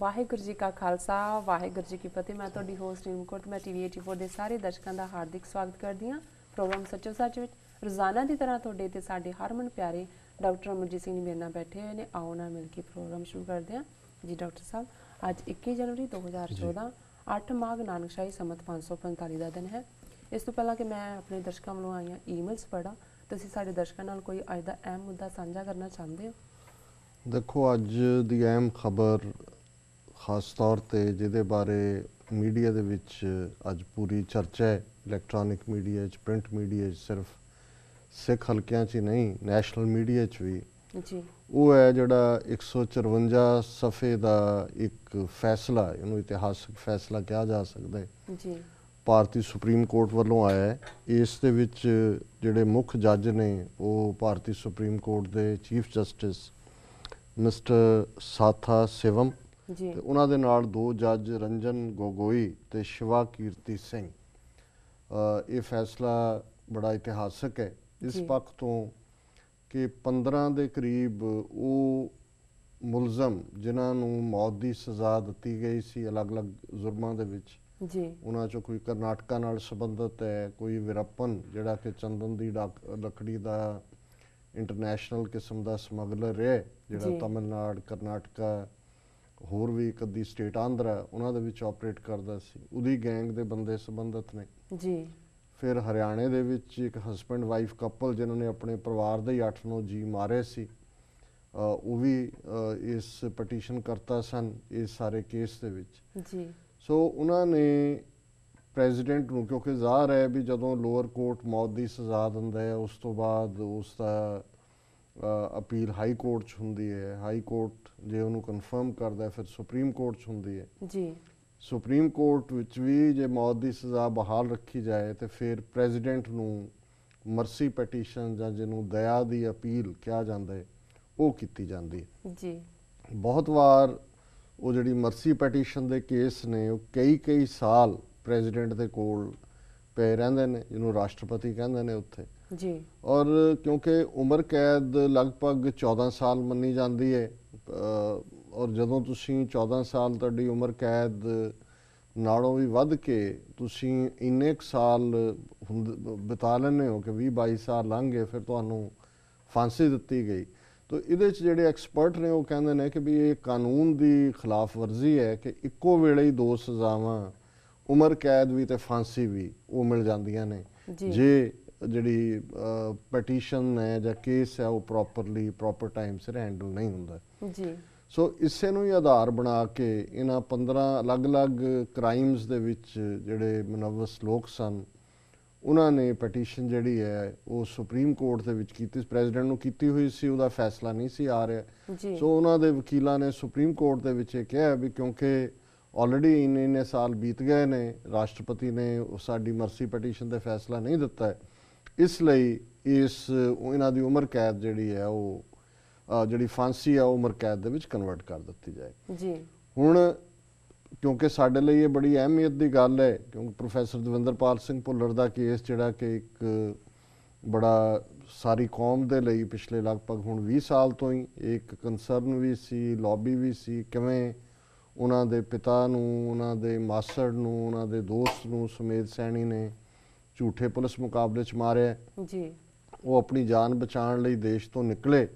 ਵਾਹਿਗੁਰੂ ਜੀ ਕਾ ਖਾਲਸਾ ਵਾਹਿਗੁਰੂ ਜੀ ਕੀ ਫਤਿਹ। ਮੈਂ ਤੁਹਾਡੀ ਹੋਸਟ ਨੀਮ ਕੌਰ ਤੇ ਮੈਂ ਟੀਵੀ 84 ਦੇ ਸਾਰੇ ਦਰਸ਼ਕਾਂ ਦਾ ਹਾਰਦਿਕ ਸਵਾਗਤ ਕਰਦੀ ਹਾਂ ਪ੍ਰੋਗਰਾਮ ਸੱਚੋ ਸੱਚ ਵਿੱਚ। ਰੋਜ਼ਾਨਾ ਦੀ ਤਰ੍ਹਾਂ ਤੁਹਾਡੇ ਤੇ ਸਾਡੇ ਹਰਮਨ ਪਿਆਰੇ ਡਾਕਟਰ ਅਮਰਜੀਤ ਸਿੰਘ ਮੇਰੇ ਨਾਲ ਬੈਠੇ ਹੋਏ ਨੇ। ਆਓ ਨਾਲ ਮਿਲ ਕੇ ਪ੍ਰੋਗਰਾਮ ਸ਼ੁਰੂ ਕਰਦੇ ਹਾਂ ਜੀ। ਡਾਕਟਰ ਸਾਹਿਬ, ਅੱਜ 21 ਜਨਵਰੀ 2014 8 ਮਾਘ ਨਾਨਕਸ਼ਾਹੀ ਸੰਮਤ 545 ਦਾ ਦਿਨ ਹੈ। ਇਸ ਤੋਂ ਪਹਿਲਾਂ ਕਿ ਮੈਂ ਆਪਣੇ ਦਰਸ਼ਕਾਂ ਵੱਲੋਂ ਆਈਆਂ ਈਮੇਲਸ ਪੜ੍ਹਾਂ, ਤੁਸੀਂ ਸਾਡੇ ਦਰਸ਼ਕਾਂ ਨਾਲ ਕੋਈ ਅੱਜ ਦਾ ਅਹਿਮ ਮੁੱਦਾ ਸਾਂਝਾ ਕਰਨਾ ਚਾਹੁੰਦੇ ਹੋ? ਦੇਖੋ, ਅੱਜ ਦੀ ਅਹਿਮ ਖਬਰ ਖਾਸ ਤੌਰ 'ਤੇ ਜਿਹਦੇ ਬਾਰੇ ਮੀਡੀਆ ਦੇ ਵਿੱਚ ਅੱਜ ਪੂਰੀ ਚਰਚਾ ਹੈ, ਇਲੈਕਟ੍ਰੋਨਿਕ ਮੀਡੀਆ 'ਚ, ਪ੍ਰਿੰਟ ਮੀਡੀਆ 'ਚ, ਸਿਰਫ ਸਿੱਖ ਹਲਕਿਆਂ 'ਚ ਹੀ ਨਹੀਂ, ਨੈਸ਼ਨਲ ਮੀਡੀਆ 'ਚ ਵੀ ਜੀ, ਉਹ ਹੈ ਜਿਹੜਾ 154 ਸਫ਼ੇ ਦਾ ਇੱਕ ਫੈਸਲਾ, ਇਹਨੂੰ ਇਤਿਹਾਸਕ ਫੈਸਲਾ ਕਿਹਾ ਜਾ ਸਕਦਾ ਹੈ, ਜੀ, ਭਾਰਤੀ ਸੁਪਰੀਮ ਕੋਰਟ ਵੱਲੋਂ ਆਇਆ ਹੈ। ਇਸ ਦੇ ਵਿੱਚ ਜਿਹੜੇ ਮੁੱਖ ਜੱਜ ਨੇ ਉਹ ਭਾਰਤੀ ਸੁਪਰੀਮ ਕੋਰਟ ਦੇ ਚੀਫ ਜਸਟਿਸ ਮਿਸਟਰ ਸਾਥਾ ਸਿਵਮ ਜੀ, ਤੇ ਉਹਨਾਂ ਦੇ ਨਾਲ ਦੋ ਜੱਜ ਰੰਜਨ ਗੋਗੋਈ ਤੇ ਸ਼ਿਵਾ ਕੀਰਤੀ ਸਿੰਘ। ਇਹ ਫੈਸਲਾ ਬੜਾ ਇਤਿਹਾਸਕ ਹੈ ਇਸ ਜੀ, ਪੱਖ ਤੋਂ ਕਿ 15 ਦੇ ਕਰੀਬ ਉਹ ਮੁਲਜ਼ਮ ਜਿਨ੍ਹਾਂ ਨੂੰ ਮੌਤ ਦੀ ਸਜ਼ਾ ਦਿੱਤੀ ਗਈ ਸੀ ਅਲੱਗ-ਅਲੱਗ ਜ਼ੁਰਮਾਂ ਦੇ ਵਿੱਚ, ਜੀ, ਉਹਨਾਂ 'ਚੋਂ ਕੋਈ ਕਰਨਾਟਕਾ ਨਾਲ ਸੰਬੰਧਿਤ ਹੈ, ਕੋਈ ਵੀਰੱਪਨ ਜਿਹੜਾ ਕਿ ਚੰਦਨ ਦੀ ਲੱਕੜੀ ਦਾ ਇੰਟਰਨੈਸ਼ਨਲ ਕਿਸਮ ਦਾ ਸਮਗਲਰ ਹੈ, ਜੀ। ਜਿਹੜਾ ਤਮਿਲਨਾਡੂ, ਕਰਨਾਟਕਾ, ਹੋਰ ਵੀ ਇੱਕ ਅੱਧੀ ਸਟੇਟ ਆਂਧਰਾ ਉਹਨਾਂ ਦੇ ਵਿੱਚ ਆਪਰੇਟ ਕਰਦਾ ਸੀ, ਉਹਦੀ ਗੈਂਗ ਦੇ ਬੰਦੇ ਸੰਬੰਧਿਤ ਨੇ। ਜੀ, ਫਿਰ ਹਰਿਆਣੇ ਦੇ ਵਿੱਚ ਇੱਕ ਹਸਬੈਂਡ ਵਾਈਫ ਕਪਲ ਜਿਨ੍ਹਾਂ ਨੇ ਆਪਣੇ ਪਰਿਵਾਰ ਦੇ ਹੀ 8-9 ਜੀ ਮਾਰੇ ਸੀ, ਉਹ ਵੀ ਇਸ ਪਟੀਸ਼ਨ ਕਰਤਾ ਸਨ ਇਸ ਸਾਰੇ ਕੇਸ ਦੇ ਵਿੱਚ। ਜੀ, ਸੋ ਉਹਨਾਂ ਨੇ ਪ੍ਰੈਜ਼ੀਡੈਂਟ ਨੂੰ, ਕਿਉਂਕਿ ਜ਼ਾਹਰ ਹੈ ਵੀ ਜਦੋਂ ਲੋਅਰ ਕੋਰਟ ਮੌਤ ਦੀ ਸਜ਼ਾ ਦਿੰਦਾ ਹੈ ਉਸ ਤੋਂ ਬਾਅਦ ਉਸ ਦਾ ਅਪੀਲ ਹਾਈ ਕੋਰਟ 'ਚ ਹੁੰਦੀ ਹੈ, ਹਾਈ ਕੋਰਟ ਜੇ ਉਹਨੂੰ ਕਨਫਰਮ ਕਰਦਾ ਫਿਰ ਸੁਪਰੀਮ ਕੋਰਟ 'ਚ ਹੁੰਦੀ ਹੈ। ਜੀ, ਸੁਪਰੀਮ ਕੋਰਟ ਵਿੱਚ ਵੀ ਜੇ ਮੌਤ ਦੀ ਸਜ਼ਾ ਬਹਾਲ ਰੱਖੀ ਜਾਏ ਤੇ ਫਿਰ ਪ੍ਰੈਜ਼ੀਡੈਂਟ ਨੂੰ ਮਰਸੀ ਪਟੀਸ਼ਨ ਜਾਂ ਜਿਹਨੂੰ ਦਇਆ ਦੀ ਅਪੀਲ ਕਿਹਾ ਜਾਂਦਾ ਹੈ ਉਹ ਕੀਤੀ ਜਾਂਦੀ ਹੈ। ਜੀ, ਬਹੁਤ ਵਾਰ ਉਹ ਜਿਹੜੀ ਮਰਸੀ ਪਟੀਸ਼ਨ ਦੇ ਕੇਸ ਨੇ ਉਹ ਕਈ ਸਾਲ ਪ੍ਰੈਜ਼ੀਡੈਂਟ ਦੇ ਕੋਲ ਪਏ ਰਹਿੰਦੇ ਨੇ, ਜਿਹਨੂੰ ਰਾਸ਼ਟਰਪਤੀ ਕਹਿੰਦੇ ਨੇ ਉੱਥੇ। ਜੀ, ਔਰ ਕਿਉਂਕਿ ਉਮਰ ਕੈਦ ਲਗਭਗ 14 ਸਾਲ ਮੰਨੀ ਜਾਂਦੀ ਹੈ, ਔਰ ਜਦੋਂ ਤੁਸੀਂ 14 ਸਾਲ ਤੁਹਾਡੀ ਉਮਰ ਕੈਦ ਨਾਲੋਂ ਵੀ ਵੱਧ ਕੇ ਤੁਸੀਂ ਇੰਨੇ ਕੁ ਸਾਲ ਬਿਤਾ ਲੈਂਦੇ ਹੋ ਕਿ 20-22 ਸਾਲ ਲੰਘ ਗਏ, ਫਿਰ ਤੁਹਾਨੂੰ ਫਾਂਸੀ ਦਿੱਤੀ ਗਈ। ਤਾਂ ਇਹਦੇ 'ਚ ਜਿਹੜੇ ਐਕਸਪਰਟ ਨੇ ਉਹ ਕਹਿੰਦੇ ਨੇ ਕਿ ਵੀ ਇਹ ਕਾਨੂੰਨ ਦੀ ਖਿਲਾਫ ਵਰਜ਼ੀ ਹੈ ਕਿ ਇੱਕੋ ਵੇਲੇ ਹੀ ਦੋ ਸਜ਼ਾਵਾਂ, ਉਮਰ ਕੈਦ ਵੀ ਤੇ ਫਾਂਸੀ ਵੀ, ਉਹ ਮਿਲ ਜਾਂਦੀਆਂ ਨੇ ਜੇ ਜਿਹੜੀ ਪਟੀਸ਼ਨ ਹੈ ਜਾਂ ਕੇਸ ਹੈ ਉਹ ਪ੍ਰੋਪਰ ਟਾਈਮ ਸਿਰ ਹੈਂਡਲ ਨਹੀਂ ਹੁੰਦਾ। ਜੀ, ਸੋ ਇਸੇ ਨੂੰ ਹੀ ਆਧਾਰ ਬਣਾ ਕੇ ਇਹਨਾਂ 15 ਅਲੱਗ-ਅਲੱਗ ਕ੍ਰਾਈਮਸ ਦੇ ਵਿੱਚ ਜਿਹੜੇ ਮੁਲੱਵਸ ਲੋਕ ਸਨ ਉਹਨਾਂ ਨੇ ਪਟੀਸ਼ਨ ਜਿਹੜੀ ਹੈ ਉਹ ਸੁਪਰੀਮ ਕੋਰਟ ਦੇ ਵਿੱਚ ਕੀਤੀ, ਪ੍ਰੈਜ਼ੀਡੈਂਟ ਨੂੰ ਕੀਤੀ ਹੋਈ ਸੀ, ਉਹਦਾ ਫੈਸਲਾ ਨਹੀਂ ਸੀ ਆ ਰਿਹਾ। ਸੋ ਉਹਨਾਂ ਦੇ ਵਕੀਲਾਂ ਨੇ ਸੁਪਰੀਮ ਕੋਰਟ ਦੇ ਵਿੱਚ ਇਹ ਕਿਹਾ ਵੀ ਕਿਉਂਕਿ ਆਲਰੇਡੀ ਇੰਨੇ ਸਾਲ ਬੀਤ ਗਏ ਨੇ, ਰਾਸ਼ਟਰਪਤੀ ਨੇ ਸਾਡੀ ਮਰਸੀ ਪਟੀਸ਼ਨ 'ਤੇ ਫੈਸਲਾ ਨਹੀਂ ਦਿੱਤਾ ਹੈ, ਇਸ ਲਈ ਇਹਨਾਂ ਦੀ ਉਮਰ ਕੈਦ ਜਿਹੜੀ ਹੈ ਉਹ ਜਿਹੜੀ ਫਾਂਸੀ ਆ ਉਹ ਉਮਰ ਕੈਦ ਦੇ ਵਿੱਚ ਕਨਵਰਟ ਕਰ ਦਿੱਤੀ ਜਾਏ। ਜੀ, ਹੁਣ ਕਿਉਂਕਿ ਸਾਡੇ ਲਈ ਇਹ ਬੜੀ ਅਹਿਮੀਅਤ ਦੀ ਗੱਲ ਹੈ, ਕਿਉਂਕਿ ਪ੍ਰੋਫੈਸਰ ਦਵਿੰਦਰਪਾਲ ਸਿੰਘ ਭੁੱਲਰ ਦਾ ਕੇਸ ਜਿਹੜਾ ਕਿ ਇੱਕ ਬੜਾ ਸਾਰੀ ਕੌਮ ਦੇ ਲਈ ਪਿਛਲੇ ਲਗਭਗ ਹੁਣ 20 ਸਾਲ ਤੋਂ ਹੀ ਇੱਕ ਕੰਸਰਨ ਵੀ ਸੀ, ਲੌਬੀ ਵੀ ਸੀ, ਕਿਵੇਂ ਉਹਨਾਂ ਦੇ ਪਿਤਾ ਨੂੰ, ਉਹਨਾਂ ਦੇ ਮਾਸੜ ਨੂੰ, ਉਹਨਾਂ ਦੇ ਦੋਸਤ ਨੂੰ ਸੁਮੇਧ ਸੈਣੀ ਨੇ ਝੂਠੇ ਪੁਲਿਸ ਮੁਕਾਬਲੇ 'ਚ ਮਾਰਿਆ। ਜੀ, ਉਹ ਆਪਣੀ ਜਾਨ ਬਚਾਉਣ ਲਈ ਦੇਸ਼ ਤੋਂ ਨਿਕਲੇ,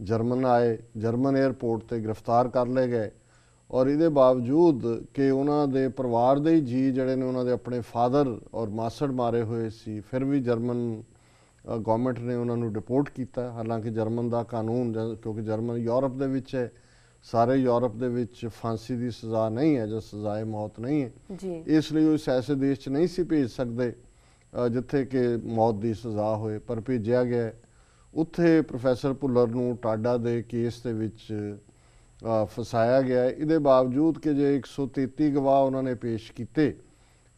ਜਰਮਨ ਆਏ, ਜਰਮਨ 에ਅਰਪੋਰਟ ਤੇ ਗ੍ਰਿਫਤਾਰ ਕਰ ਲਏ ਗਏ, ਔਰ ਇਹਦੇ ਬਾਵਜੂਦ ਕਿ ਉਹਨਾਂ ਦੇ ਪਰਿਵਾਰ ਦੇ ਹੀ ਜੀ ਜਿਹੜੇ ਨੇ ਉਹਨਾਂ ਦੇ ਆਪਣੇ ਫਾਦਰ ਔਰ ਮਾਸੜ ਮਾਰੇ ਹੋਏ ਸੀ, ਫਿਰ ਵੀ ਜਰਮਨ ਗਵਰਨਮੈਂਟ ਨੇ ਉਹਨਾਂ ਨੂੰ ਡਿਪੋਰਟ ਕੀਤਾ। ਹਾਲਾਂਕਿ ਜਰਮਨ ਦਾ ਕਾਨੂੰਨ, ਕਿਉਂਕਿ ਜਰਮਨ ਯੂਰਪ ਦੇ ਵਿੱਚ ਹੈ, ਸਾਰੇ ਯੂਰਪ ਦੇ ਵਿੱਚ ਫਾਂਸੀ ਦੀ ਸਜ਼ਾ ਨਹੀਂ ਹੈ ਜਾਂ ਸਜ਼ਾਏ ਮੌਤ ਨਹੀਂ ਹੈ, ਇਸ ਲਈ ਉਹ ਇਸ ਐਸੇ ਦੇਸ਼ 'ਚ ਨਹੀਂ ਸੀ ਭੇਜ ਸਕਦੇ ਜਿੱਥੇ ਕਿ ਮੌਤ ਦੀ ਸਜ਼ਾ ਹੋਏ, ਪਰ ਭੇਜਿਆ ਗਿਆ। ਉੱਥੇ ਪ੍ਰੋਫੈਸਰ ਭੁੱਲਰ ਨੂੰ ਟਾਡਾ ਦੇ ਕੇਸ ਦੇ ਵਿੱਚ ਫਸਾਇਆ ਗਿਆ। ਇਹਦੇ ਬਾਵਜੂਦ ਕਿ ਜੇ 133 ਗਵਾਹ ਉਹਨਾਂ ਨੇ ਪੇਸ਼ ਕੀਤੇ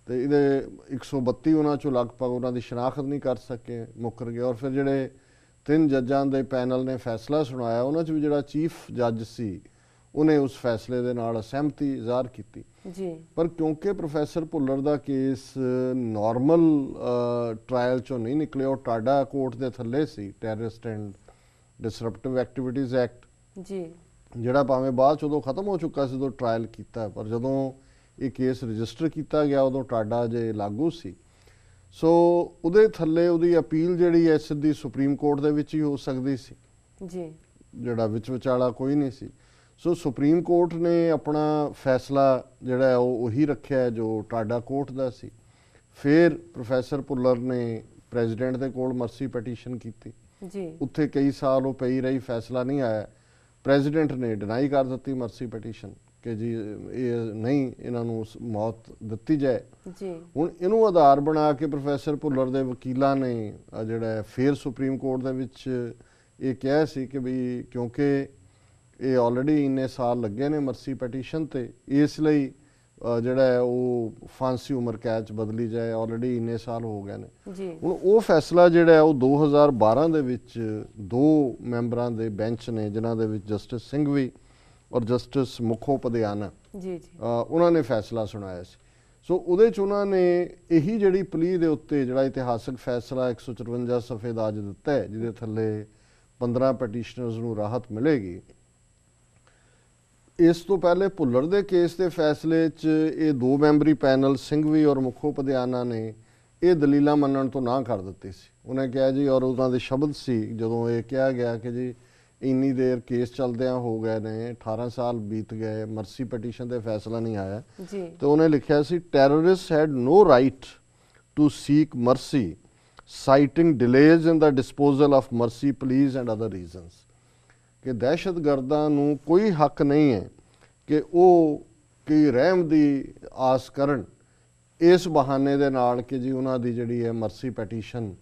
ਤੇ ਇਹਦੇ 132 ਉਹਨਾਂ 'ਚੋਂ ਲਗਭਗ ਉਹਨਾਂ ਦੀ ਸ਼ਨਾਖਤ ਨਹੀਂ ਕਰ ਸਕੇ, ਮੁੱਕਰ ਗਏ। ਔਰ ਫਿਰ ਜਿਹੜੇ 3 ਜੱਜਾਂ ਦੇ ਪੈਨਲ ਨੇ ਫੈਸਲਾ ਸੁਣਾਇਆ ਉਹਨਾਂ 'ਚ ਵੀ ਜਿਹੜਾ ਚੀਫ ਜੱਜ ਸੀ ਉਹਨੇ ਉਸ ਫੈਸਲੇ ਦੇ ਨਾਲ ਸਹਿਮਤੀ ਜ਼ਾਹਰ ਕੀਤੀ। ਪਰ ਕਿਉਂਕਿ ਪ੍ਰੋਫੈਸਰ ਭੁੱਲਰ ਦਾ ਕੇਸ ਨਾਰਮਲ ਟ੍ਰਾਇਲ 'ਚੋਂ ਨਹੀਂ ਨਿਕਲਿਆ, ਉਹ ਟਾਡਾ ਕੋਰਟ ਦੇ ਥੱਲੇ ਸੀ, ਟੈਰਰਿਸਟ ਐਂਡ ਡਿਸਰਪਟਿਵ ਐਕਟੀਵਿਟੀਜ਼ ਐਕਟ, ਜਿਹੜਾ ਭਾਵੇਂ ਬਾਅਦ 'ਚ ਉਦੋਂ ਖਤਮ ਹੋ ਚੁੱਕਾ ਸੀ, ਉਦੋਂ ਟਰਾਇਲ ਕੀਤਾ, ਪਰ ਜਦੋਂ ਇਹ ਕੇਸ ਰਜਿਸਟਰ ਕੀਤਾ ਗਿਆ ਉਦੋਂ ਟਾਡਾ ਜੇ ਲਾਗੂ ਸੀ। ਸੋ ਉਹਦੇ ਥੱਲੇ ਉਹਦੀ ਅਪੀਲ ਜਿਹੜੀ ਹੈ ਸਿੱਧੀ ਸੁਪਰੀਮ ਕੋਰਟ ਦੇ ਵਿੱਚ ਹੀ ਹੋ ਸਕਦੀ ਸੀ ਜੀ, ਜਿਹੜਾ ਵਿੱਚ ਵਿਚਾਲਾ ਕੋਈ ਨਹੀਂ ਸੀ। ਸੋ ਸੁਪਰੀਮ ਕੋਰਟ ਨੇ ਆਪਣਾ ਫੈਸਲਾ ਜਿਹੜਾ ਹੈ ਉਹ ਉਹੀ ਰੱਖਿਆ ਜੋ ਟਾਡਾ ਕੋਰਟ ਦਾ ਸੀ। ਫਿਰ ਪ੍ਰੋਫੈਸਰ ਭੁੱਲਰ ਨੇ ਪ੍ਰੈਜ਼ੀਡੈਂਟ ਦੇ ਕੋਲ ਮਰਸੀ ਪਟੀਸ਼ਨ ਕੀਤੀ ਜੀ, ਉੱਥੇ ਕਈ ਸਾਲ ਉਹ ਪਈ ਰਹੀ, ਫੈਸਲਾ ਨਹੀਂ ਆਇਆ। ਪ੍ਰੈਜ਼ੀਡੈਂਟ ਨੇ ਡਿਨਾਈ ਕਰ ਦਿੱਤੀ ਮਰਸੀ ਪਟੀਸ਼ਨ ਕਿ ਜੀ ਇਹ ਨਹੀਂ, ਇਹਨਾਂ ਨੂੰ ਮੌਤ ਦਿੱਤੀ ਜਾਏ। ਜੀ, ਹੁਣ ਇਹਨੂੰ ਆਧਾਰ ਬਣਾ ਕੇ ਪ੍ਰੋਫੈਸਰ ਭੁੱਲਰ ਦੇ ਵਕੀਲਾਂ ਨੇ ਜਿਹੜਾ ਫਿਰ ਸੁਪਰੀਮ ਕੋਰਟ ਦੇ ਵਿੱਚ ਇਹ ਕਿਹਾ ਸੀ ਕਿ ਵੀ ਕਿਉਂਕਿ ਇਹ ਆਲਰੇਡੀ ਇੰਨੇ ਸਾਲ ਲੱਗੇ ਨੇ ਮਰਸੀ ਪਟੀਸ਼ਨ ਤੇ, ਇਸ ਲਈ ਜਿਹੜਾ ਹੈ ਉਹ ਫਾਂਸੀ ਉਮਰ ਕੈਦ 'ਚ ਬਦਲੀ ਜਾਏ, ਆਲਰੇਡੀ ਇੰਨੇ ਸਾਲ ਹੋ ਗਏ ਨੇ। ਜੀ, ਹੁਣ ਉਹ ਫੈਸਲਾ ਜਿਹੜਾ ਹੈ ਉਹ 2012 ਦੇ ਵਿੱਚ 2 ਮੈਂਬਰਾਂ ਦੇ ਬੈਂਚ ਨੇ, ਜਿਨ੍ਹਾਂ ਦੇ ਵਿੱਚ ਜਸਟਿਸ ਸਿੰਘਵੀ ਔਰ ਜਸਟਿਸ ਮੁਖੋਪਧਿਆਣਾ, ਜੀ, ਜੀ, ਉਹਨਾਂ ਨੇ ਫੈਸਲਾ ਸੁਣਾਇਆ ਸੀ। ਸੋ ਉਹਦੇ 'ਚ ਉਹਨਾਂ ਨੇ ਇਹੀ ਜਿਹੜੀ ਪਲੀ ਦੇ ਉੱਤੇ ਜਿਹੜਾ ਇਤਿਹਾਸਕ ਫੈਸਲਾ 154 ਸਫ਼ੇ ਦਾ ਅੱਜ ਦਿੱਤਾ ਹੈ, ਜਿਹਦੇ ਥੱਲੇ 15 ਪਟੀਸ਼ਨਰਸ ਨੂੰ ਰਾਹਤ ਮਿਲੇਗੀ। ਇਸ ਤੋਂ ਪਹਿਲੇ ਭੁੱਲਰ ਦੇ ਕੇਸ ਦੇ ਫੈਸਲੇ 'ਚ ਇਹ 2 ਮੈਂਬਰੀ ਪੈਨਲ ਸਿੰਘਵੀ ਔਰ ਮੁਖੋਪਧਿਆਣਾ ਨੇ ਇਹ ਦਲੀਲਾਂ ਮੰਨਣ ਤੋਂ ਨਾ ਕਰ ਦਿੱਤੀ ਸੀ। ਉਹਨੇ ਕਿਹਾ ਜੀ, ਔਰ ਉਹਨਾਂ ਦੇ ਸ਼ਬਦ ਸੀ ਜਦੋਂ ਇਹ ਕਿਹਾ ਗਿਆ ਕਿ ਜੀ ਇੰਨੀ ਦੇਰ ਕੇਸ ਚੱਲਦਿਆਂ ਹੋ ਗਏ ਨੇ, 18 ਸਾਲ ਬੀਤ ਗਏ, ਮਰਸੀ ਪਟੀਸ਼ਨ ਤੇ ਫੈਸਲਾ ਨਹੀਂ ਆਇਆ, ਜੀ, ਤੇ ਉਹਨੇ ਲਿਖਿਆ ਸੀ terrorist had no right to seek mercy citing delays in the disposal of mercy pleas and other reasons, ਕਿ ਦਹਿਸ਼ਤਗਰਦਾਂ ਨੂੰ ਕੋਈ ਹੱਕ ਨਹੀਂ ਹੈ ਕਿ ਉਹ ਕੀ ਰਹਿਮ ਦੀ ਆਸ ਕਰਨ ਇਸ ਬਹਾਨੇ ਦੇ ਨਾਲ ਕਿ ਜੀ ਉਹਨਾਂ ਦੀ ਜਿਹੜੀ ਹੈ ਮਰਸੀ ਪਟੀਸ਼ਨ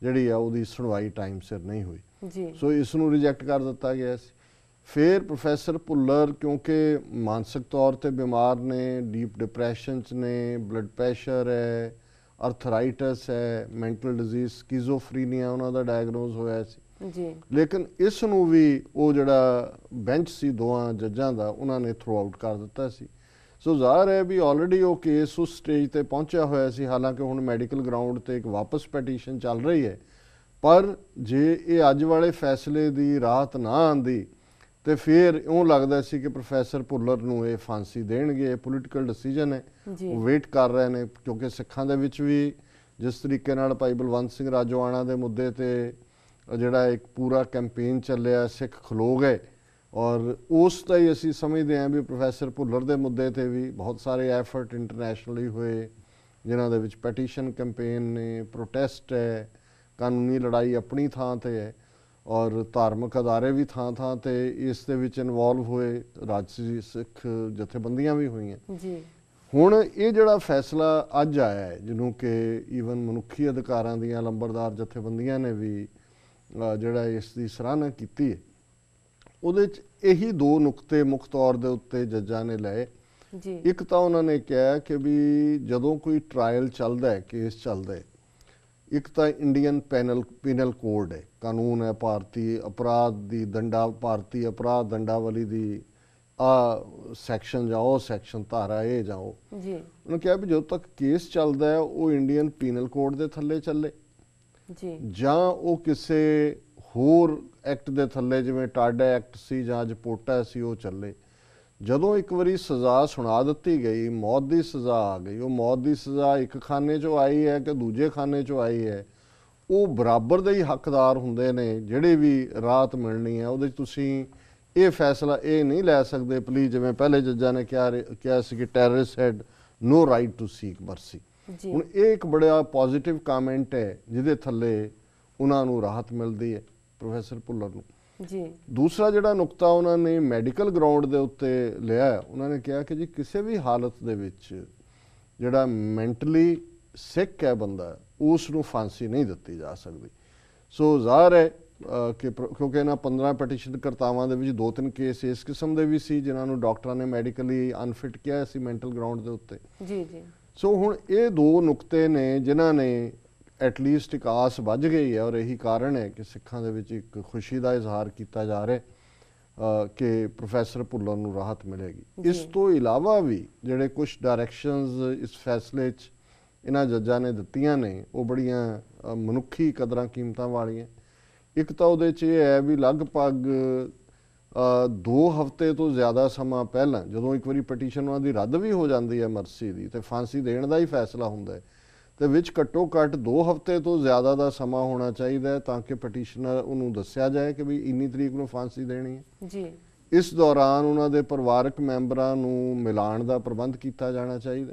ਜਿਹੜੀ ਆ ਉਹਦੀ ਸੁਣਵਾਈ ਟਾਈਮ ਸਿਰ ਨਹੀਂ ਹੋਈ। ਜੀ, ਸੋ ਇਸ ਨੂੰ ਰਿਜੈਕਟ ਕਰ ਦਿੱਤਾ ਗਿਆ ਸੀ। ਫਿਰ ਪ੍ਰੋਫੈਸਰ ਭੁੱਲਰ ਕਿਉਂਕਿ ਮਾਨਸਿਕ ਤੌਰ ਤੇ ਬਿਮਾਰ ਨੇ, ਡੀਪ ਡਿਪਰੈਸ਼ਨ 'ਚ ਨੇ, ਬਲੱਡ ਪ੍ਰੈਸ਼ਰ ਹੈ, ਅਰਥਰਾਈਟਸ ਹੈ, ਮੈਂਟਲ ਡਿਜ਼ੀਜ਼ ਸਕਿਜ਼ੋਫਰੀਨੀਆ ਉਹਨਾਂ ਦਾ ਡਾਇਗਨੋਜ਼ ਹੋਇਆ ਸੀ। ਜੀ, ਲੇਕਿਨ ਇਸ ਨੂੰ ਵੀ ਉਹ ਜਿਹੜਾ ਬੈਂਚ ਸੀ ਦੋਵਾਂ ਜੱਜਾਂ ਦਾ, ਉਹਨਾਂ ਨੇ ਥਰੋ ਆਊਟ ਕਰ ਦਿੱਤਾ ਸੀ। ਸੋ ਜ਼ਾਹਰ ਹੈ ਵੀ ਆਲਰੇਡੀ ਉਹ ਕੇਸ ਉਸ ਸਟੇਜ ਤੇ ਪਹੁੰਚਿਆ ਹੋਇਆ ਸੀ। ਹਾਲਾਂਕਿ ਹੁਣ ਮੈਡੀਕਲ ਗਰਾਊਂਡ ਤੇ ਇੱਕ ਵਾਪਸ ਪਟੀਸ਼ਨ ਚੱਲ ਰਹੀ ਹੈ, ਪਰ ਜੇ ਇਹ ਅੱਜ ਵਾਲੇ ਫੈਸਲੇ ਦੀ ਰਾਹਤ ਨਾ ਆਂਦੀ ਤੇ ਫਿਰ ਇਉਂ ਲੱਗਦਾ ਸੀ ਕਿ ਪ੍ਰੋਫੈਸਰ ਭੁੱਲਰ ਨੂੰ ਇਹ ਫਾਂਸੀ ਦੇਣਗੇ। ਇਹ ਪੋਲੀਟੀਕਲ ਡਿਸੀਜਨ ਹੈ, ਉਹ ਵੇਟ ਕਰ ਰਹੇ ਨੇ, ਕਿਉਂਕਿ ਸਿੱਖਾਂ ਦੇ ਵਿੱਚ ਵੀ ਜਿਸ ਤਰੀਕੇ ਨਾਲ ਭਾਈ ਬਲਵੰਤ ਸਿੰਘ ਰਾਜੋਆਣਾ ਦੇ ਮੁੱਦੇ ਤੇ ਜਿਹੜਾ ਇੱਕ ਪੂਰਾ ਕੈਂਪੇਨ ਚੱਲਿਆ, ਸਿੱਖ ਖਲੋ ਗਏ, ਔਰ ਉਸ ਦਾ ਹੀ ਅਸੀਂ ਸਮਝਦੇ ਹਾਂ ਵੀ ਪ੍ਰੋਫੈਸਰ ਭੁੱਲਰ ਦੇ ਮੁੱਦੇ ਤੇ ਵੀ ਬਹੁਤ ਸਾਰੇ ਐਫਰਟ ਇੰਟਰਨੈਸ਼ਨਲੀ ਹੋਏ, ਜਿਨ੍ਹਾਂ ਦੇ ਵਿੱਚ ਪੈਟੀਸ਼ਨ ਕੈਂਪੇਨ ਨੇ, ਪ੍ਰੋਟੈਸਟ ਹੈ, ਕਾਨੂੰਨੀ ਲੜਾਈ ਆਪਣੀ ਥਾਂ ਤੇ ਹੈ, ਔਰ ਧਾਰਮਿਕ ਅਦਾਰੇ ਵੀ ਥਾਂ ਥਾਂ ਤੇ ਇਸ ਦੇ ਵਿੱਚ ਇਨਵੋਲਵ ਹੋਏ, ਰਾਜਸੀ ਸਿੱਖ ਜਥੇਬੰਦੀਆਂ ਵੀ ਹੋਈਆਂ। ਜੀ, ਹੁਣ ਇਹ ਜਿਹੜਾ ਫੈਸਲਾ ਅੱਜ ਆਇਆ ਹੈ, ਜਿਹਨੂੰ ਕਿ ਈਵਨ ਮਨੁੱਖੀ ਅਧਿਕਾਰਾਂ ਦੀਆਂ ਲੰਬਰਦਾਰ ਜਥੇਬੰਦੀਆਂ ਨੇ ਵੀ ਜਿਹੜਾ ਇਸ ਦੀ ਸਰਾਹਨਾ ਕੀਤੀ ਹੈ, ਉਹਦੇ 'ਚ ਇਹੀ 2 ਨੁਕਤੇ ਮੁੱਖ ਤੌਰ ਦੇ ਉੱਤੇ ਜੱਜਾਂ ਨੇ ਲਏ। ਜੀ, ਇੱਕ ਤਾਂ ਉਹਨਾਂ ਨੇ ਕਿਹਾ ਕਿ ਵੀ ਜਦੋਂ ਕੋਈ ਟਰਾਇਲ ਚੱਲਦਾ ਹੈ, ਕੇਸ ਚੱਲਦਾ ਹੈ, ਇੱਕ ਤਾਂ ਇੰਡੀਅਨ ਪੀਨਲ ਕੋਡ ਹੈ, ਕਾਨੂੰਨ ਹੈ ਭਾਰਤੀ ਅਪਰਾਧ ਦੀ ਭਾਰਤੀ ਅਪਰਾਧ ਦੰਡਾਵਲੀ ਦੀ ਸੈਕਸ਼ਨ ਜਾਂ ਉਹ ਸੈਕਸ਼ਨ ਧਾਰਾ ਇਹ ਜਾਂ ਉਹ। ਜੀ, ਉਹਨੇ ਕਿਹਾ ਵੀ ਜਦੋਂ ਤੱਕ ਕੇਸ ਚੱਲਦਾ ਹੈ ਉਹ ਇੰਡੀਅਨ ਪੀਨਲ ਕੋਡ ਦੇ ਥੱਲੇ ਚੱਲੇ, ਜੀ, ਜਾਂ ਉਹ ਕਿਸੇ ਹੋਰ ਐਕਟ ਦੇ ਥੱਲੇ ਜਿਵੇਂ ਟਾਡਾ ਐਕਟ ਸੀ ਜਾਂ ਅੱਜ ਪੋਟਾ ਸੀ ਉਹ ਚੱਲੇ। ਜਦੋਂ ਇੱਕ ਵਾਰੀ ਸਜ਼ਾ ਸੁਣਾ ਦਿੱਤੀ ਗਈ, ਮੌਤ ਦੀ ਸਜ਼ਾ ਆ ਗਈ, ਉਹ ਮੌਤ ਦੀ ਸਜ਼ਾ ਇੱਕ ਖਾਨੇ 'ਚੋਂ ਆਈ ਹੈ ਕਿ ਦੂਜੇ ਖਾਨੇ 'ਚੋਂ ਆਈ ਹੈ, ਉਹ ਬਰਾਬਰ ਦੇ ਹੀ ਹੱਕਦਾਰ ਹੁੰਦੇ ਨੇ। ਜਿਹੜੇ ਵੀ ਰਾਹਤ ਮਿਲਣੀ ਹੈ ਉਹਦੇ 'ਚ ਤੁਸੀਂ ਇਹ ਫੈਸਲਾ ਇਹ ਨਹੀਂ ਲੈ ਸਕਦੇ ਪਲੀਜ਼, ਜਿਵੇਂ ਪਹਿਲੇ ਜੱਜਾਂ ਨੇ ਕਿਹਾ ਸੀ ਕਿ terrorist had no right to seek mercy. ਹੁਣ ਇਹ ਇੱਕ ਬੜਾ ਪੋਜ਼ਿਟਿਵ ਕਮੈਂਟ ਹੈ ਜਿਹਦੇ ਥੱਲੇ ਉਹਨਾਂ ਨੂੰ ਰਾਹਤ ਮਿਲਦੀ ਹੈ, ਪ੍ਰੋਫੈਸਰ ਭੁੱਲਰ ਨੂੰ। ਜੀ, ਦੂਸਰਾ ਜਿਹੜਾ ਨੁਕਤਾ ਉਹਨਾਂ ਨੇ ਮੈਡੀਕਲ ਗਰਾਊਂਡ ਦੇ ਉੱਤੇ ਲਿਆ, ਉਹਨਾਂ ਨੇ ਕਿਹਾ ਕਿ ਜੀ ਕਿਸੇ ਵੀ ਹਾਲਤ ਦੇ ਵਿੱਚ ਜਿਹੜਾ ਮੈਂਟਲੀ ਸਿੱਕ ਹੈ ਬੰਦਾ, ਉਸ ਨੂੰ ਫਾਂਸੀ ਨਹੀਂ ਦਿੱਤੀ ਜਾ ਸਕਦੀ। ਸੋ ਜ਼ਾਹਰ ਹੈ ਕਿ ਕਿਉਂਕਿ ਇਹਨਾਂ 15 ਪਟੀਸ਼ਨ ਕਰਤਾਵਾਂ ਦੇ ਵਿੱਚ 2-3 ਕੇਸ ਇਸ ਕਿਸਮ ਦੇ ਵੀ ਸੀ ਜਿਨ੍ਹਾਂ ਨੂੰ ਡਾਕਟਰਾਂ ਨੇ ਮੈਡੀਕਲੀ ਅਨਫਿਟ ਕਿਹਾ ਸੀ ਮੈਂਟਲ ਗਰਾਊਂਡ ਦੇ ਉੱਤੇ। ਜੀ, ਜੀ, ਸੋ ਹੁਣ ਇਹ 2 ਨੁਕਤੇ ਨੇ ਜਿਨ੍ਹਾਂ ਨੇ ਐਟਲੀਸਟ ਇੱਕ ਆਸ ਵੱਝ ਗਈ ਹੈ, ਔਰ ਇਹੀ ਕਾਰਨ ਹੈ ਕਿ ਸਿੱਖਾਂ ਦੇ ਵਿੱਚ ਇੱਕ ਖੁਸ਼ੀ ਦਾ ਇਜ਼ਹਾਰ ਕੀਤਾ ਜਾ ਰਿਹਾ ਕਿ ਪ੍ਰੋਫੈਸਰ ਭੁੱਲਰ ਨੂੰ ਰਾਹਤ ਮਿਲੇਗੀ। ਇਸ ਤੋਂ ਇਲਾਵਾ ਵੀ ਜਿਹੜੇ ਕੁਝ ਡਾਇਰੈਕਸ਼ਨਸ ਇਸ ਫੈਸਲੇ 'ਚ ਇਹਨਾਂ ਜੱਜਾਂ ਨੇ ਦਿੱਤੀਆਂ ਨੇ, ਉਹ ਬੜੀਆਂ ਮਨੁੱਖੀ ਕਦਰਾਂ ਕੀਮਤਾਂ ਵਾਲੀਆਂ। ਇੱਕ ਤਾਂ ਉਹਦੇ 'ਚ ਇਹ ਹੈ ਵੀ ਲਗਭਗ 2 ਹਫ਼ਤੇ ਤੋਂ ਜ਼ਿਆਦਾ ਸਮਾਂ ਪਹਿਲਾਂ ਜਦੋਂ ਇੱਕ ਵਾਰੀ ਪਟੀਸ਼ਨ ਉਹਨਾਂ ਦੀ ਰੱਦ ਵੀ ਹੋ ਜਾਂਦੀ ਹੈ ਮਰਸੀ ਦੀ ਤੇ ਫਾਂਸੀ ਦੇਣ ਦਾ ਹੀ ਫੈਸਲਾ ਹੁੰਦਾ ਹੈ, ਤੇ ਵਿੱਚ ਘੱਟੋ ਘੱਟ 2 ਹਫ਼ਤੇ ਤੋਂ ਜ਼ਿਆਦਾ ਦਾ ਸਮਾਂ ਹੋਣਾ ਚਾਹੀਦਾ ਹੈ ਤਾਂ ਕਿ ਪਟੀਸ਼ਨਰ ਉਹਨੂੰ ਦੱਸਿਆ ਜਾਏ ਕਿ ਵੀ ਇੰਨੀ ਤਰੀਕ ਨੂੰ ਫਾਂਸੀ ਦੇਣੀ ਹੈ ਜੀ। ਇਸ ਦੌਰਾਨ ਉਹਨਾਂ ਦੇ ਪਰਿਵਾਰਕ ਮੈਂਬਰਾਂ ਨੂੰ ਮਿਲਾਉਣ ਦਾ ਪ੍ਰਬੰਧ ਕੀਤਾ ਜਾਣਾ ਚਾਹੀਦਾ,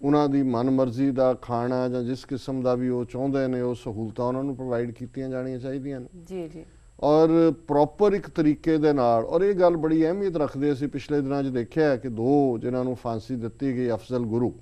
ਉਹਨਾਂ ਦੀ ਮਨਮਰਜ਼ੀ ਦਾ ਖਾਣਾ ਜਾਂ ਜਿਸ ਕਿਸਮ ਦਾ ਵੀ ਉਹ ਚਾਹੁੰਦੇ ਨੇ ਉਹ ਸਹੂਲਤਾਂ ਉਹਨਾਂ ਨੂੰ ਪ੍ਰੋਵਾਈਡ ਕੀਤੀਆਂ ਜਾਣੀਆਂ ਚਾਹੀਦੀਆਂ ਨੇ ਜੀ ਜੀ। ਔਰ ਪ੍ਰੋਪਰ ਇੱਕ ਤਰੀਕੇ ਦੇ ਨਾਲ। ਔਰ ਇਹ ਗੱਲ ਬੜੀ ਅਹਿਮੀਅਤ ਰੱਖਦੇ, ਅਸੀਂ ਪਿਛਲੇ ਦਿਨਾਂ 'ਚ ਦੇਖਿਆ ਕਿ 2 ਜਿਨ੍ਹਾਂ ਨੂੰ ਫਾਂਸੀ ਦਿੱਤੀ ਗਈ, ਅਫਜ਼ਲ ਗੁਰੂ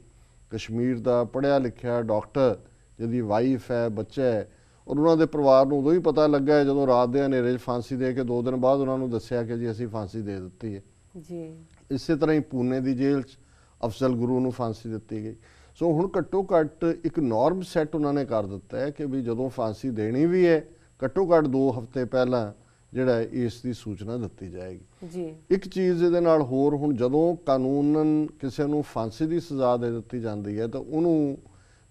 ਕਸ਼ਮੀਰ ਦਾ ਪੜ੍ਹਿਆ ਲਿਖਿਆ ਡਾਕਟਰ ਜਿਹਦੀ ਵਾਈਫ ਹੈ, ਬੱਚਾ ਹੈ, ਔਰ ਉਹਨਾਂ ਦੇ ਪਰਿਵਾਰ ਨੂੰ ਉਦੋਂ ਹੀ ਪਤਾ ਲੱਗਾ ਜਦੋਂ ਰਾਤ ਦੇ ਹਨੇਰੇ 'ਚ ਫਾਂਸੀ ਦੇ ਕੇ 2 ਦਿਨ ਬਾਅਦ ਉਹਨਾਂ ਨੂੰ ਦੱਸਿਆ ਕਿ ਜੀ ਅਸੀਂ ਫਾਂਸੀ ਦੇ ਦਿੱਤੀ ਹੈ ਜੀ। ਇਸੇ ਤਰ੍ਹਾਂ ਹੀ ਪੂਨੇ ਦੀ ਜੇਲ੍ਹ 'ਚ ਅਫਜ਼ਲ ਗੁਰੂ ਨੂੰ ਫਾਂਸੀ ਦਿੱਤੀ ਗਈ। ਸੋ ਹੁਣ ਘੱਟੋ ਘੱਟ ਇੱਕ ਨੋਰਮ ਸੈੱਟ ਉਹਨਾਂ ਨੇ ਕਰ ਦਿੱਤਾ ਹੈ ਕਿ ਵੀ ਜਦੋਂ ਫਾਂਸੀ ਦੇਣੀ ਵੀ ਹੈ ਘੱਟੋ ਘੱਟ 2 ਹਫ਼ਤੇ ਪਹਿਲਾਂ ਜਿਹੜਾ ਇਸ ਦੀ ਸੂਚਨਾ ਦਿੱਤੀ ਜਾਏਗੀ ਜੀ। ਇੱਕ ਚੀਜ਼ ਇਹਦੇ ਨਾਲ ਹੋਰ, ਹੁਣ ਜਦੋਂ ਕਾਨੂੰਨਨ ਕਿਸੇ ਨੂੰ ਫਾਂਸੀ ਦੀ ਸਜ਼ਾ ਦੇ ਦਿੱਤੀ ਜਾਂਦੀ ਹੈ ਤਾਂ ਉਹਨੂੰ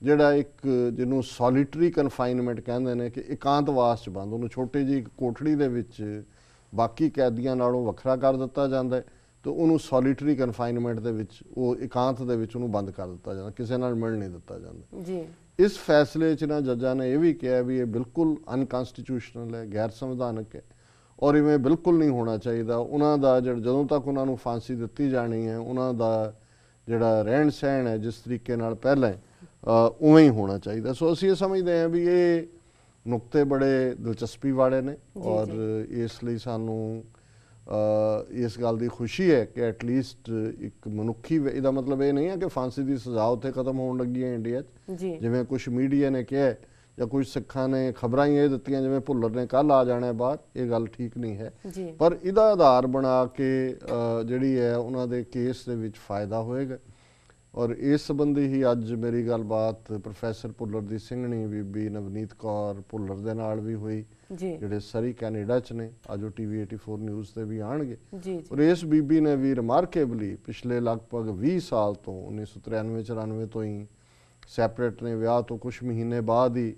ਜਿਹੜਾ ਇੱਕ ਜਿਹਨੂੰ ਸੋਲੀਟਰੀ ਕਨਫਾਈਨਮੈਂਟ ਕਹਿੰਦੇ ਨੇ ਕਿ ਇਕਾਂਤਵਾਸ 'ਚ ਬੰਦ, ਉਹਨੂੰ ਛੋਟੀ ਜਿਹੀ ਇੱਕ ਕੋਠੜੀ ਦੇ ਵਿੱਚ ਬਾਕੀ ਕੈਦੀਆਂ ਨਾਲੋਂ ਵੱਖਰਾ ਕਰ ਦਿੱਤਾ ਜਾਂਦਾ ਹੈ ਤੇ ਉਹਨੂੰ ਸੋਲੀਟਰੀ ਕਨਫਾਈਨਮੈਂਟ ਦੇ ਵਿੱਚ ਉਹ ਇਕਾਂਤ ਦੇ ਵਿੱਚ ਉਹਨੂੰ ਬੰਦ ਕਰ ਦਿੱਤਾ ਜਾਂਦਾ, ਕਿਸੇ ਨਾਲ ਮਿਲ ਨਹੀਂ ਦਿੱਤਾ ਜਾਂਦਾ ਜੀ। ਇਸ ਫੈਸਲੇ 'ਚ ਨਾ ਜੱਜਾਂ ਨੇ ਇਹ ਵੀ ਕਿਹਾ ਵੀ ਇਹ ਬਿਲਕੁਲ ਅਨਕਨਸਟੀਟਿਊਸ਼ਨਲ ਹੈ, ਗੈਰ ਸੰਵਿਧਾਨਕ ਹੈ ਔਰ ਇਵੇਂ ਬਿਲਕੁਲ ਨਹੀਂ ਹੋਣਾ ਚਾਹੀਦਾ। ਉਹਨਾਂ ਦਾ ਜਦੋਂ ਤੱਕ ਉਹਨਾਂ ਨੂੰ ਫਾਂਸੀ ਦਿੱਤੀ ਜਾਣੀ ਹੈ ਉਹਨਾਂ ਦਾ ਜਿਹੜਾ ਰਹਿਣ ਸਹਿਣ ਹੈ ਜਿਸ ਤਰੀਕੇ ਨਾਲ ਪਹਿਲਾਂ ਉਵੇਂ ਹੀ ਹੋਣਾ ਚਾਹੀਦਾ। ਸੋ ਅਸੀਂ ਇਹ ਸਮਝਦੇ ਹਾਂ ਵੀ ਇਹ ਨੁਕਤੇ ਬੜੇ ਦਿਲਚਸਪੀ ਵਾਲੇ ਨੇ ਔਰ ਇਸ ਲਈ ਸਾਨੂੰ ਇਸ ਗੱਲ ਦੀ ਖੁਸ਼ੀ ਹੈ ਕਿ ਐਟਲੀਸਟ ਇੱਕ ਮਨੁੱਖੀ ਇਹਦਾ ਮਤਲਬ ਇਹ ਨਹੀਂ ਹੈ ਕਿ ਫਾਂਸੀ ਦੀ ਸਜ਼ਾ ਉੱਥੇ ਖਤਮ ਹੋਣ ਲੱਗੀ ਹੈ ਇੰਡੀਆ 'ਚ, ਜਿਵੇਂ ਕੁਝ ਮੀਡੀਆ ਨੇ ਕਿਹਾ ਜਾਂ ਕੁਝ ਸਿੱਖਾਂ ਨੇ ਖਬਰਾਂ ਹੀ ਇਹ ਦਿੱਤੀਆਂ ਜਿਵੇਂ ਭੁੱਲਰ ਨੇ ਕੱਲ੍ਹ ਆ ਜਾਣਾ ਬਾਹਰ। ਇਹ ਗੱਲ ਠੀਕ ਨਹੀਂ ਹੈ, ਪਰ ਇਹਦਾ ਆਧਾਰ ਬਣਾ ਕੇ ਜਿਹੜੀ ਹੈ ਉਹਨਾਂ ਦੇ ਕੇਸ ਦੇ ਵਿੱਚ ਫਾਇਦਾ ਹੋਏਗਾ। ਔਰ ਇਸ ਸੰਬੰਧੀ ਹੀ ਅੱਜ ਮੇਰੀ ਗੱਲਬਾਤ ਪ੍ਰੋਫੈਸਰ ਭੁੱਲਰ ਦੀ ਸਿੰਘਣੀ ਬੀਬੀ ਨਵਨੀਤ ਕੌਰ ਭੁੱਲਰ ਦੇ ਨਾਲ ਵੀ ਹੋਈ, ਜਿਹੜੇ ਸਰੀ ਕੈਨੇਡਾ 'ਚ ਨੇ, ਅੱਜ ਉਹ TV 84 ਨਿਊਜ਼ ਤੇ ਵੀ ਆਉਣਗੇ। ਔਰ ਇਸ ਬੀਬੀ ਨੇ ਵੀ ਰਿਮਾਰਕੇਬਲੀ ਪਿਛਲੇ ਲਗਭਗ 20 ਸਾਲ ਤੋਂ 1993-94 ਤੋਂ ਹੀ ਸੈਪਰੇਟ ਨੇ, ਵਿਆਹ ਤੋਂ ਕੁਝ ਮਹੀਨੇ ਬਾਅਦ ਹੀ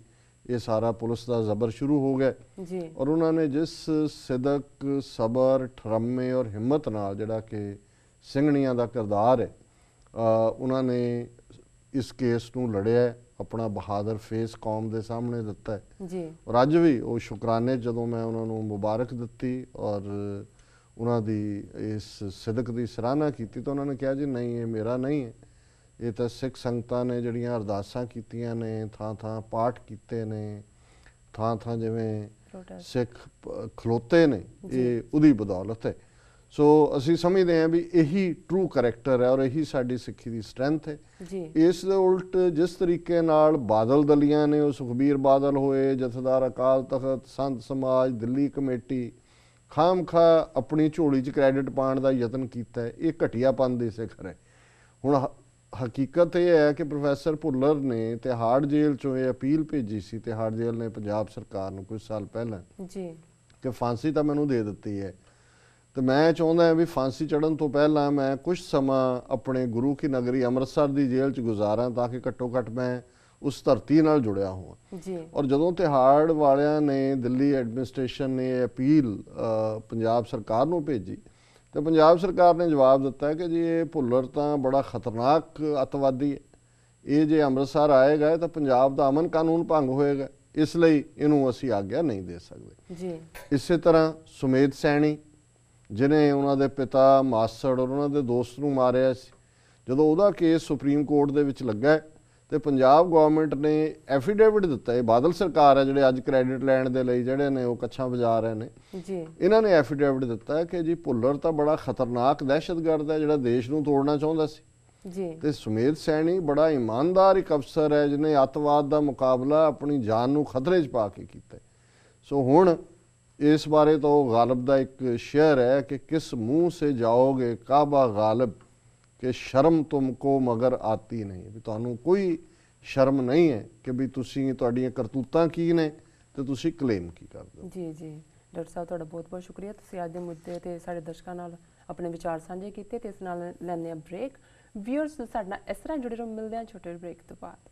ਇਹ ਸਾਰਾ ਪੁਲਿਸ ਦਾ ਜ਼ਬਰ ਸ਼ੁਰੂ ਹੋ ਗਿਆ ਔਰ ਉਹਨਾਂ ਨੇ ਜਿਸ ਸਿਦਕ, ਸਬਰ, ਠਰਮੇ ਔਰ ਹਿੰਮਤ ਨਾਲ ਜਿਹੜਾ ਕਿ ਸਿੰਘਣੀਆਂ ਦਾ ਕਿਰਦਾਰ ਹੈ ਉਹਨਾਂ ਨੇ ਇਸ ਕੇਸ ਨੂੰ ਲੜਿਆ, ਆਪਣਾ ਬਹਾਦਰ ਫੇਸ ਕੌਮ ਦੇ ਸਾਹਮਣੇ ਦਿੱਤਾ ਹੈ ਔਰ ਅੱਜ ਵੀ ਉਹ ਸ਼ੁਕਰਾਨੇ ਜਦੋਂ ਮੈਂ ਉਹਨਾਂ ਨੂੰ ਮੁਬਾਰਕ ਦਿੱਤੀ ਔਰ ਉਹਨਾਂ ਦੀ ਇਸ ਸਿਦਕ ਦੀ ਸਰਾਹਨਾ ਕੀਤੀ ਤਾਂ ਉਹਨਾਂ ਨੇ ਕਿਹਾ ਜੀ ਨਹੀਂ ਇਹ ਮੇਰਾ ਨਹੀਂ ਹੈ, ਇਹ ਤਾਂ ਸਿੱਖ ਸੰਗਤਾਂ ਨੇ ਜਿਹੜੀਆਂ ਅਰਦਾਸਾਂ ਕੀਤੀਆਂ ਨੇ, ਥਾਂ ਥਾਂ ਪਾਠ ਕੀਤੇ ਨੇ, ਥਾਂ ਥਾਂ ਜਿਵੇਂ ਸਿੱਖ ਖਲੋਤੇ ਨੇ, ਇਹ ਉਹਦੀ ਬਦੌਲਤ ਹੈ। ਸੋ ਅਸੀਂ ਸਮਝਦੇ ਹਾਂ ਵੀ ਇਹੀ ਟਰੂ ਕਰੈਕਟਰ ਹੈ ਔਰ ਇਹੀ ਸਾਡੀ ਸਿੱਖੀ ਦੀ ਸਟਰੈਂਥ ਹੈ। ਇਸ ਦੇ ਉਲਟ ਜਿਸ ਤਰੀਕੇ ਨਾਲ ਬਾਦਲ ਦਲੀਆਂ ਨੇ, ਉਹ ਸੁਖਬੀਰ ਬਾਦਲ ਹੋਏ, ਜਥੇਦਾਰ ਅਕਾਲ ਤਖਤ, ਸੰਤ ਸਮਾਜ, ਦਿੱਲੀ ਕਮੇਟੀ, ਖਾਮਖਾ ਆਪਣੀ ਝੋਲੀ 'ਚ ਕ੍ਰੈਡਿਟ ਪਾਉਣ ਦਾ ਯਤਨ ਕੀਤਾ ਹੈ, ਇਹ ਘਟੀਆਪਨ ਦੀ ਸਿਖਰ ਹੈ। ਹੁਣ ਹਕੀਕਤ ਇਹ ਹੈ ਕਿ ਪ੍ਰੋਫੈਸਰ ਭੁੱਲਰ ਨੇ ਤਿਹਾੜ ਜੇਲ੍ਹ 'ਚੋਂ ਇਹ ਅਪੀਲ ਭੇਜੀ ਸੀ, ਤਿਹਾੜ ਜੇਲ੍ਹ ਨੇ ਪੰਜਾਬ ਸਰਕਾਰ ਨੂੰ ਕੁਝ ਸਾਲ ਪਹਿਲਾਂ ਕਿ ਫਾਂਸੀ ਤਾਂ ਮੈਨੂੰ ਦੇ ਦਿੱਤੀ ਹੈ ਤੇ ਮੈਂ ਚਾਹੁੰਦਾ ਹਾਂ ਵੀ ਫਾਂਸੀ ਚੜ੍ਹਨ ਤੋਂ ਪਹਿਲਾਂ ਮੈਂ ਕੁਝ ਸਮਾਂ ਆਪਣੇ ਗੁਰੂ ਕੀ ਨਗਰੀ ਅੰਮ੍ਰਿਤਸਰ ਦੀ ਜੇਲ੍ਹ 'ਚ ਗੁਜ਼ਾਰਾਂ ਤਾਂ ਕਿ ਘੱਟੋ ਘੱਟ ਮੈਂ ਉਸ ਧਰਤੀ ਨਾਲ ਜੁੜਿਆ ਹੋਵਾਂ। ਔਰ ਜਦੋਂ ਤਿਹਾੜ ਵਾਲਿਆਂ ਨੇ, ਦਿੱਲੀ ਐਡਮਿਨਿਸਟ੍ਰੇਸ਼ਨ ਨੇ ਇਹ ਅਪੀਲ ਪੰਜਾਬ ਸਰਕਾਰ ਨੂੰ ਭੇਜੀ ਤੇ ਪੰਜਾਬ ਸਰਕਾਰ ਨੇ ਜਵਾਬ ਦਿੱਤਾ ਕਿ ਜੀ ਇਹ ਭੁੱਲਰ ਤਾਂ ਬੜਾ ਖਤਰਨਾਕ ਅੱਤਵਾਦੀ ਹੈ, ਇਹ ਜੇ ਅੰਮ੍ਰਿਤਸਰ ਆਏਗਾ ਤਾਂ ਪੰਜਾਬ ਦਾ ਅਮਨ ਕਾਨੂੰਨ ਭੰਗ ਹੋਏਗਾ, ਇਸ ਲਈ ਇਹਨੂੰ ਅਸੀਂ ਆਗਿਆ ਨਹੀਂ ਦੇ ਸਕਦੇ। ਇਸੇ ਤਰ੍ਹਾਂ ਸੁਮੇਧ ਸੈਣੀ ਜਿਹਨੇ ਉਹਨਾਂ ਦੇ ਪਿਤਾ, ਮਾਸੜ ਔਰ ਉਹਨਾਂ ਦੇ ਦੋਸਤ ਨੂੰ ਮਾਰਿਆ ਸੀ, ਜਦੋਂ ਉਹਦਾ ਕੇਸ ਸੁਪਰੀਮ ਕੋਰਟ ਦੇ ਵਿੱਚ ਲੱਗਾ ਤੇ ਪੰਜਾਬ ਗਵਰਨਮੈਂਟ ਨੇ ਐਫੀਡੇਵਿਟ ਦਿੱਤਾ, ਇਹ ਬਾਦਲ ਸਰਕਾਰ ਹੈ ਜਿਹੜੇ ਅੱਜ ਕ੍ਰੈਡਿਟ ਲੈਣ ਦੇ ਲਈ ਜਿਹੜੇ ਨੇ ਉਹ ਕੱਛਾਂ ਵਜਾ ਰਹੇ ਨੇ, ਇਹਨਾਂ ਨੇ ਐਫੀਡੇਵਿਟ ਦਿੱਤਾ ਕਿ ਜੀ ਭੁੱਲਰ ਤਾਂ ਬੜਾ ਖਤਰਨਾਕ ਦਹਿਸ਼ਤਗਰਦ ਹੈ ਜਿਹੜਾ ਦੇਸ਼ ਨੂੰ ਤੋੜਨਾ ਚਾਹੁੰਦਾ ਸੀ ਤੇ ਸੁਮੇਧ ਸੈਣੀ ਬੜਾ ਇਮਾਨਦਾਰ ਇੱਕ ਅਫਸਰ ਹੈ ਜਿਹਨੇ ਅੱਤਵਾਦ ਦਾ ਮੁਕਾਬਲਾ ਆਪਣੀ ਜਾਨ ਨੂੰ ਖਤਰੇ 'ਚ ਪਾ ਕੇ ਕੀਤਾ। ਸੋ ਹੁਣ ਇਸ ਬਾਰੇ ਤਾਂ ਉਹ ਗਾਲਿਬ ਦਾ ਇੱਕ ਸ਼ੇਅਰ ਹੈ ਕਿ ਕਿਸ ਮੂੰਹ ਸੇ ਜਾਓਗੇ ਕਾਬਾ ਗਾਲਿਬ ਕਿ ਸ਼ਰਮ ਤੁਮਕੋ ਮਗਰ ਆਤੀ ਨਹੀਂ, ਵੀ ਤੁਹਾਨੂੰ ਕੋਈ ਸ਼ਰਮ ਨਹੀਂ ਹੈ ਕਿ ਵੀ ਤੁਸੀਂ ਤੁਹਾਡੀਆਂ ਕਰਤੂਤਾਂ ਕੀ ਨੇ ਤੇ ਤੁਸੀਂ ਕਲੇਮ ਕੀ ਕਰਦੇ ਹੋ। ਜੀ ਡਾਕਟਰ ਸਾਹਿਬ ਤੁਹਾਡਾ ਬਹੁਤ ਬਹੁਤ ਸ਼ੁਕਰੀਆ, ਤੁਸੀਂ ਅੱਜ ਦੇ ਮੁੱਦੇ ਤੇ ਸਾਡੇ ਦਰਸ਼ਕਾਂ ਨਾਲ ਆਪਣੇ ਵਿਚਾਰ ਸਾਂਝੇ ਕੀਤੇ ਤੇ ਇਸ ਨਾਲ ਲੈਂਦੇ ਆ ਬ੍ਰੇਕ। ਵਿਊਅਰਸ ਸਾਡੇ ਨਾਲ ਇਸ ਤਰ੍ਹਾਂ ਜੁੜੇ ਰਹੋ, ਮਿਲਦੇ ਆ ਛੋਟੇ ਬ੍ਰੇਕ ਤੋਂ ਬਾਅਦ।